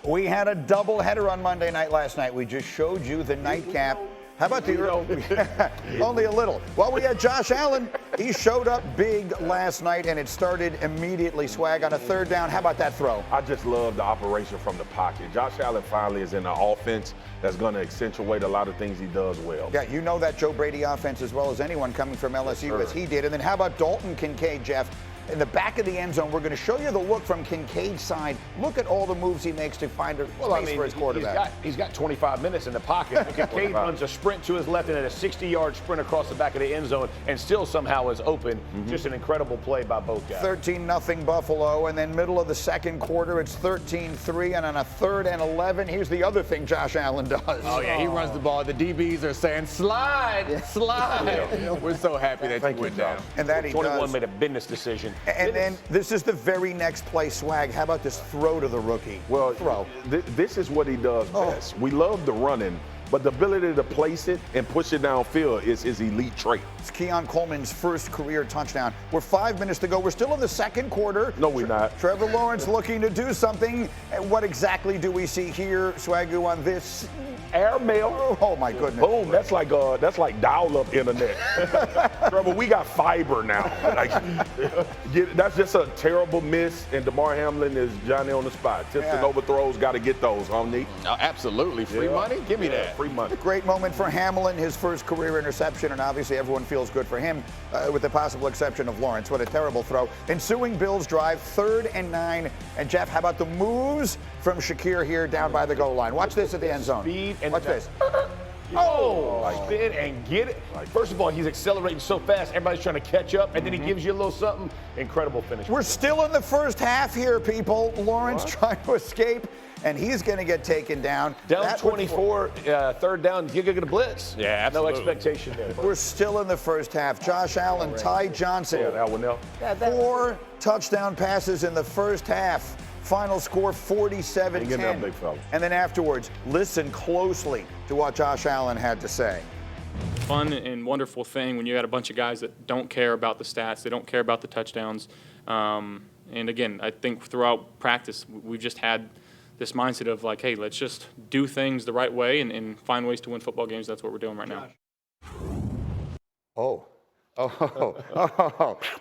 We had a doubleheader on Monday night last night. We just showed you the nightcap. How about the early? Only a little. Well, we had Josh Allen. He showed up big last night, and it started immediately. Swag on a third down. How about that throw? I just love the operation from the pocket. Josh Allen finally is in an offense that's going to accentuate a lot of things he does well. Yeah, you know that Joe Brady offense as well as anyone coming from LSU as he did. And then how about Dalton Kincaid, Jeff? In the back of the end zone, we're going to show you the look from Kincaid's side. Look at all the moves he makes to find a space for his quarterback. He's got 25 minutes in the pocket. And Kincaid runs a sprint to his left and then a 60-yard sprint across the back of the end zone and still somehow is open. Just an incredible play by both guys. 13-0 Buffalo, and then middle of the second quarter, it's 13-3, and on a 3rd and 11, here's the other thing Josh Allen does. Oh, yeah, he runs the ball. The DBs are saying, slide, slide. We're so happy that you went down. And that he 21 does. made a business decision. And then this is the very next play, Swag. How about this throw to the rookie? Well, throw. This is what he does best. We love the running, but the ability to place it and push it downfield is his elite trait. It's Keon Coleman's first career touchdown. We're 5 minutes to go. We're still in the second quarter. No, we're not. Trevor Lawrence looking to do something. And what exactly do we see here, Swagu, on this? Airmail. Oh, my goodness. Boom. That's like dial-up internet. Trevor, we got fiber now. That's just a terrible miss, and DeMar Hamlin is Johnny on the spot. Tips and overthrows, got to get those, homie. Oh, absolutely. Free money? Give me that. Free money. Great moment for Hamlin, his first career interception, and obviously everyone feels good for him, with the possible exception of Lawrence. What a terrible throw. Ensuing Bills drive, 3rd and 9. And Jeff, how about the moves from Shakir here down by the goal line? Watch this at the end zone. Speed and watch this. Spin and get it. First of all, he's accelerating so fast, everybody's trying to catch up, and then he gives you a little something. Incredible finish. We're still in the first half here, people. Lawrence trying to escape, and he's going to get taken down. Down 24, 3rd down, you're going to blitz. Yeah, absolutely. No expectation there. We're still in the first half. Josh Allen, Ty Johnson, 4 touchdown passes in the first half. Final score 47-10. And then afterwards, listen closely to what Josh Allen had to say. Fun and wonderful thing when you got a bunch of guys that don't care about the stats, they don't care about the touchdowns. And again, I think throughout practice, we've just had this mindset of like, hey, let's just do things the right way and find ways to win football games. That's what we're doing right now. Oh,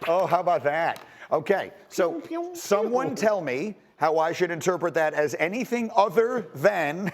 how about that? Okay, so someone tell me how I should interpret that as anything other than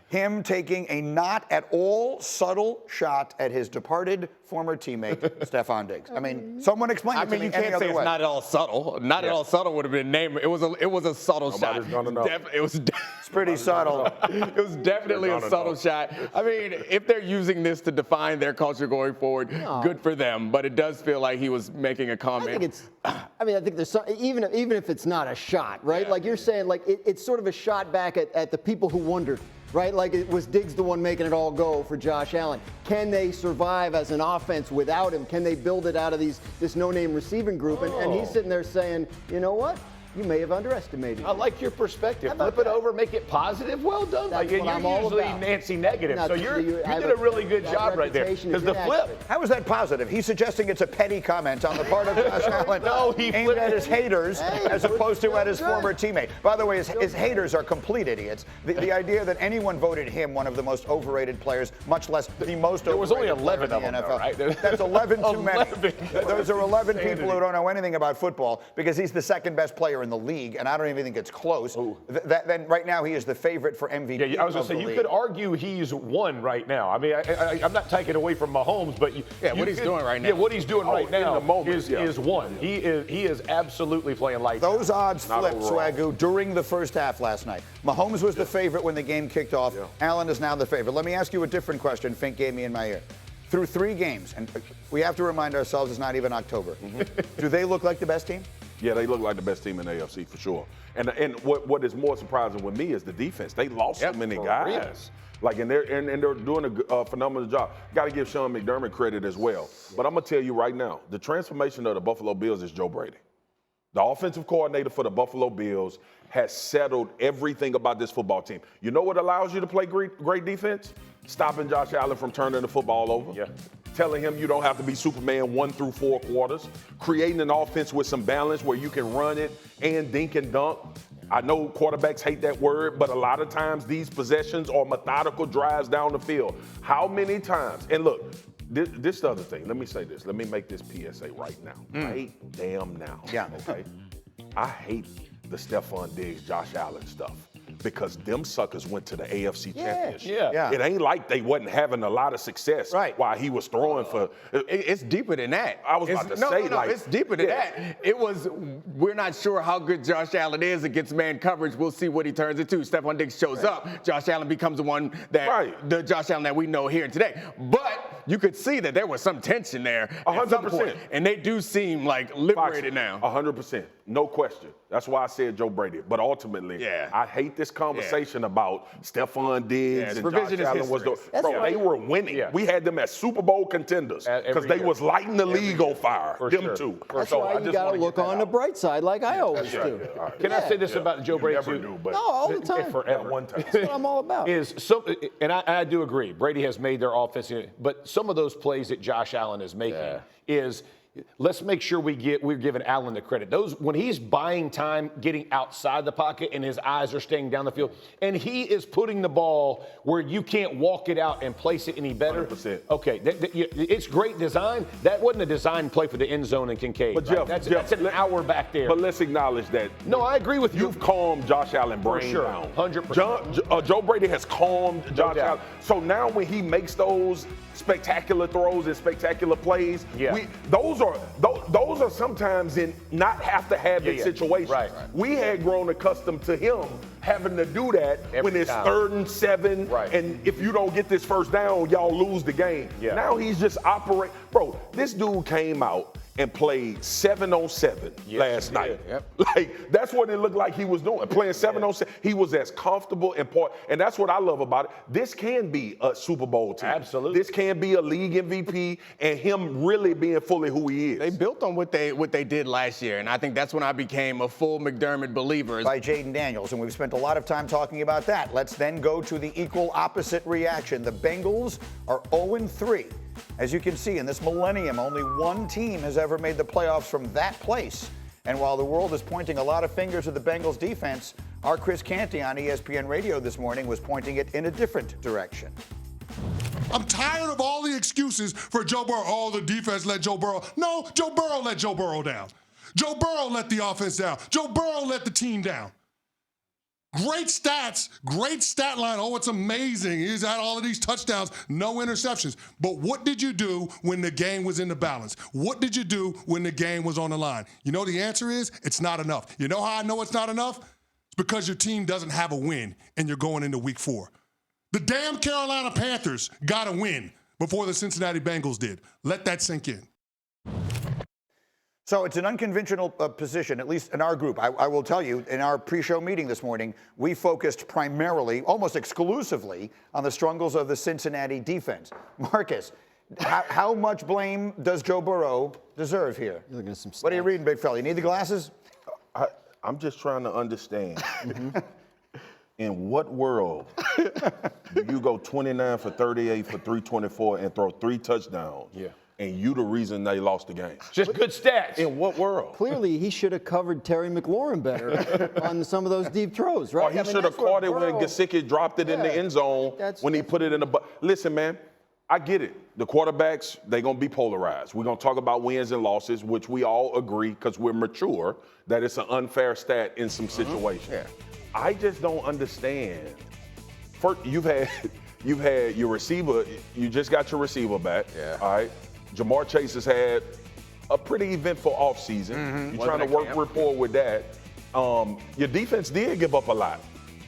him taking a not at all subtle shot at his departed former teammate, Stefon Diggs. I mean, someone explain it to me you can't any say other it's way. not at all subtle. Not at all subtle would have been named. It was a subtle shot. Nobody's gonna know. It's pretty subtle. It was definitely a subtle shot. I mean, if they're using this to define their culture going forward, good for them. But it does feel like he was making a comment. I think there's some, even if it's not a shot, right? Yeah. Like you're saying, like it's sort of a shot back at the people who wondered. Right, like it was Diggs the one making it all go for Josh Allen. Can they survive as an offense without him? Can they build it out of this no-name receiving group? And he's sitting there saying, you know what? You may have underestimated I like your perspective. Flip it over, make it positive. Well done. That's You're what I'm all usually about. Nancy negative, Now, so you did a a really good that job right there. reputation Because is the inaccurate. flip. How is that positive? He's suggesting it's a petty comment on the part of Josh Allen No, he aimed flipped at it. his haters as opposed to at his former teammate. By the way, his haters are complete idiots. The idea that anyone voted him one of the most overrated players, much less the most There was only overrated 11 player of in them, the though, NFL. right? That's 11 too many. 11. Those are 11 people who don't know anything about football because he's the second best player in the league, and I don't even think it's close. Then right now he is the favorite for MVP. Yeah, I was going to say, you could argue he's won right now. I mean, I'm not taking away from Mahomes, but what he's doing right now. Yeah, what he's doing right now in the moment, is one. He is absolutely playing lights out. Those odds flipped, Swagu, during the first half last night. Mahomes was the favorite when the game kicked off. Allen is now the favorite. Let me ask you a different question Fink gave me in my ear. Through 3 games, and we have to remind ourselves it's not even October, do they look like the best team? Yeah, they look like the best team in the AFC for sure. And what is more surprising with me is the defense. They lost so many guys. And they're doing a phenomenal job. Got to give Sean McDermott credit as well. But I'm gonna tell you right now, the transformation of the Buffalo Bills is Joe Brady. The offensive coordinator for the Buffalo Bills has settled everything about this football team. You know what allows you to play great defense? Stopping Josh Allen from turning the football over. Yeah. Telling him you don't have to be Superman 1 through 4 quarters. Creating an offense with some balance where you can run it and dink and dunk. I know quarterbacks hate that word, but a lot of times these possessions are methodical drives down the field. How many times? And look, this is the other thing. Let me say this. Let me make this PSA right now. Right damn now. Yeah. Okay. I hate the Stefon Diggs, Josh Allen stuff. Because them suckers went to the AFC Championship. Yeah. It ain't like they wasn't having a lot of success while he was throwing for. It's deeper than that. I was about to say, like, it's deeper than that. It was, we're not sure how good Josh Allen is against man coverage. We'll see what he turns into. Stefon Diggs shows up. Josh Allen becomes the one that, the Josh Allen that we know here today. But you could see that there was some tension there. 100%. And they do seem like liberated now. 100%. No question. That's why I said Joe Brady. But ultimately, I hate this conversation about Stefon Diggs and Josh Allen was they were winning. We had them as Super Bowl contenders because they was lighting the league on fire. Them two. That's why you got to look on the bright side like I always do. Can I say this about Joe Brady too? No, all the time. Forever. One time. That's what I'm all about. And I do agree. Brady has made their offense, but some of those plays that Josh Allen is making is. Let's make sure we're giving Allen the credit. When he's buying time, getting outside the pocket, and his eyes are staying down the field, and he is putting the ball where you can't walk it out and place it any better. 100%. Okay, it's great design. That wasn't a design play for the end zone and Kincaid. But Jeff, that's an hour back there. But let's acknowledge that. No, I agree with you. You've calmed Josh Allen brain down. 100%. Joe Brady has calmed Josh Allen. So now when he makes those spectacular throws and spectacular plays, those are sometimes in not have to have it situations. Right. We had grown accustomed to him having to do that when it's 3rd and 7, and if you don't get this first down, y'all lose the game. Now he's just operating. Bro, this dude came out and played 7-on-7 last night. Like, that's what it looked like he was doing, playing 7-on-7. He was as comfortable and that's what I love about it. This can be a Super Bowl team. Absolutely. This can be a league MVP and him really being fully who he is. They built on what they did last year, and I think that's when I became a full McDermott believer. By Jaden Daniels, and we've spent a lot of time talking about that. Let's then go to the equal opposite reaction. The Bengals are 0-3. As you can see, in this millennium, only one team has ever made the playoffs from that place. And while the world is pointing a lot of fingers at the Bengals defense, our Chris Canty on ESPN Radio this morning was pointing it in a different direction. I'm tired of all the excuses for Joe Burrow. Oh, the defense let Joe Burrow. No, Joe Burrow let Joe Burrow down. Joe Burrow let the offense down. Joe Burrow let the team down. Great stats, great stat line. Oh, it's amazing. He's had all of these touchdowns, no interceptions. But what did you do when the game was in the balance? What did you do when the game was on the line? You know the answer is it's not enough. You know how I know it's not enough? It's because your team doesn't have a win and you're going into week 4. The damn Carolina Panthers got a win before the Cincinnati Bengals did. Let that sink in. So it's an unconventional position, at least in our group. I will tell you, in our pre-show meeting this morning, we focused primarily, almost exclusively, on the struggles of the Cincinnati defense. Marcus, how much blame does Joe Burrow deserve here? You're looking at some stats. What are you reading, big fella? You need the glasses? I'm just trying to understand. In what world do you go 29 for 38 for 324 and throw 3 touchdowns? And you the reason they lost the game. Just good stats. In what world? Clearly, he should have covered Terry McLaurin better on some of those deep throws, right? Or he should have caught it when Gesicki dropped it in the end zone when he put it in the Listen, man, I get it. The quarterbacks, they're going to be polarized. We're going to talk about wins and losses, which we all agree because we're mature that it's an unfair stat in some situations. I just don't understand. First, you've had your receiver, you just got your receiver back. All right. Jamar Chase has had a pretty eventful offseason. You're trying to work rapport with that. Your defense did give up a lot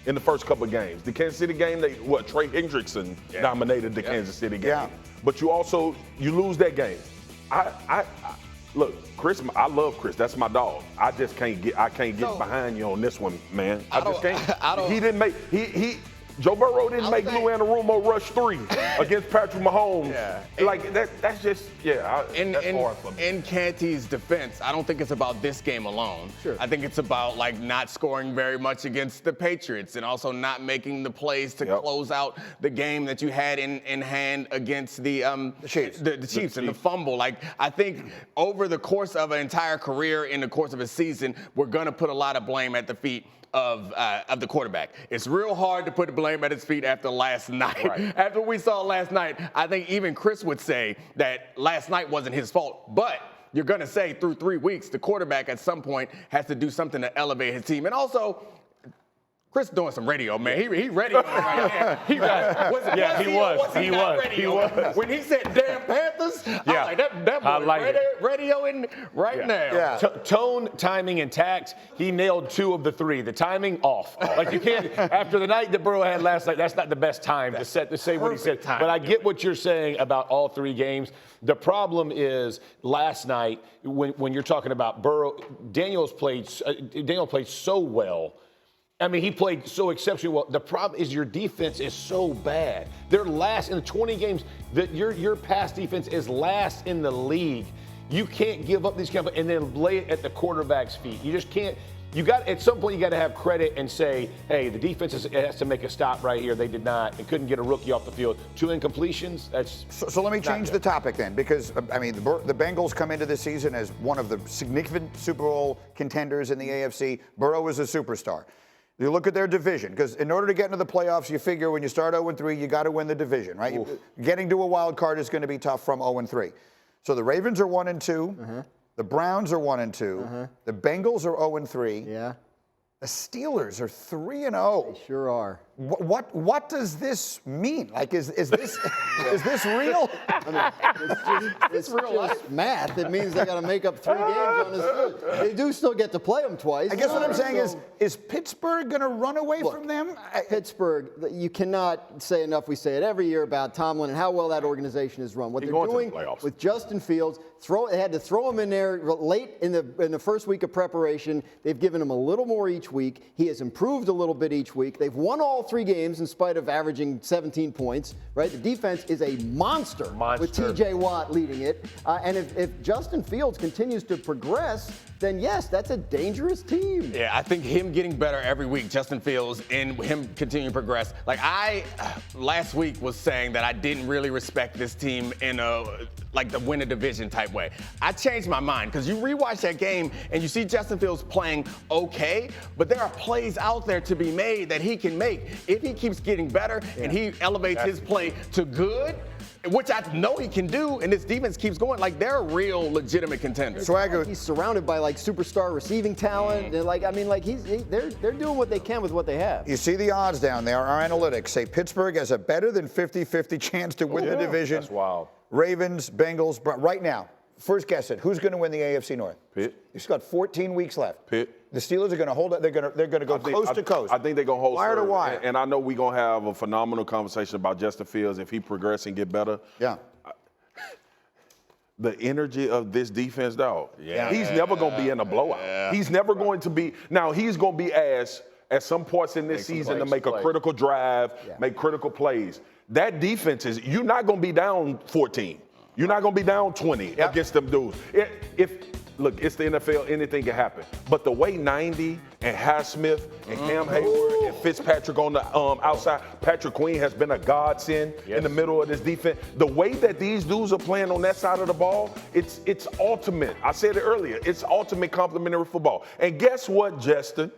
in the first couple of games. The Kansas City game, Trey Hendrickson dominated the Kansas City game. But you lose that game. Look, Chris, I love Chris. That's my dog. I just can't get behind you on this one, man. I just can't. He didn't make Joe Burrow didn't make Lou Anarumo rush 3 against Patrick Mahomes. Like that's just that's hard for me. In Canty's defense, I don't think it's about this game alone. I think it's about not scoring very much against the Patriots and also not making the plays to close out the game that you had in hand against the Chiefs. The Chiefs and the fumble. I think over the course of an entire career, in the course of a season, we're gonna put a lot of blame at the feet of the quarterback. It's real hard to put the blame at his feet after last night. Right. After what we saw last night, I think even Chris would say that last night wasn't his fault. But you're going to say through 3 weeks, the quarterback at some point has to do something to elevate his team. And also, Chris doing some radio, man. He ready right now. He was. When he said damn Panthers, I was like, that boy like radioing right now. Yeah. Tone, timing, and tact, he nailed 2 of the 3. The timing, off. Like you can't, after the night that Burrow had last night, that's not the best time to say what he said. But I get what you're saying about all 3 games. The problem is last night, when you're talking about Burrow, Daniel played so well. I mean, he played so exceptionally well. The problem is your defense is so bad. They're last in the 20 games. That your pass defense is last in the league. You can't give up these kind of, and then lay it at the quarterback's feet. You just can't. You got at some point you got to have credit and say, hey, the defense has to make a stop right here. They did not. They couldn't get a rookie off the field. 2 incompletions. That's so. Let me change the topic then, because I mean the Bengals come into this season as one of the significant Super Bowl contenders in the AFC. Burrow is a superstar. You look at their division, because in order to get into the playoffs, you figure when you start 0-3, you got to win the division, right? Getting to a wild card is going to be tough from 0-3. So the Ravens are 1-2. The Browns are 1-2. The Bengals are 0-3. Yeah. The Steelers are 3-0. They sure are. What does this mean? Like, is this is this real? I mean, it's just math. It means they got to make up 3 games on this field. They do still get to play them twice. I guess what I'm saying is Pittsburgh going to run away from them? Pittsburgh, you cannot say enough. We say it every year about Tomlin and how well that organization is run. What they're doing with Justin Fields, they had to throw him in there late in the first week of preparation. They've given him a little more each week. He has improved a little bit each week. They've won all 3 games in spite of averaging 17 points, right? The defense is a monster. With TJ Watt leading it. And if Justin Fields continues to progress, then yes, that's a dangerous team. Yeah, I think him getting better every week, Justin Fields, and him continuing to progress. Like I last week was saying that I didn't really respect this team in the win a division type way. I changed my mind because you rewatch that game and you see Justin Fields playing okay, but there are plays out there to be made that he can make. If he keeps getting better and he elevates his play to good, which I know he can do, and this defense keeps going, like they're a real legitimate contender. Swagger. He's surrounded by superstar receiving talent. They're doing what they can with what they have. You see the odds down there. Our analytics say Pittsburgh has a better than 50-50 chance to win the division. That's wild. Ravens, Bengals, right now. First guess it. Who's going to win the AFC North? Pitt. He's got 14 weeks left. Pitt. The Steelers are going to hold it. They're going to go coast to coast. I think they're going to hold wire to wire. And I know we're going to have a phenomenal conversation about Justin Fields if he progresses and get better. Yeah. The energy of this defense, dog. Yeah. He's never going to be in a blowout. Yeah. He's never going to be. Now, he's going to be asked at some points in this season to make a critical drive, make critical plays. That defense you're not going to be down 14. You're not going to be down 20 against them dudes. Look, it's the NFL, anything can happen. But the way 90 and Highsmith and Cam Hayward and Fitzpatrick on the outside, Patrick Queen has been a godsend in the middle of this defense. The way that these dudes are playing on that side of the ball, it's ultimate. I said it earlier. It's ultimate complementary football. And guess what, Justin?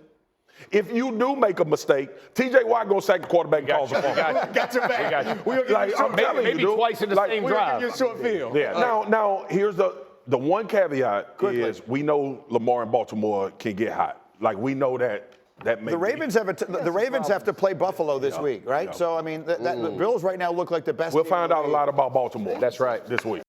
If you do make a mistake, TJ Watt gonna sack the quarterback and calls a phone. Got your back. We'll maybe twice in the same drive. We'll give you a short field. Yeah. Now here's the one caveat is we know Lamar in Baltimore can get hot. Like we know that may the Ravens have to play Buffalo this week, right? So I mean, the Bills right now look like the best. We'll find out a lot about Baltimore. That's right. This week.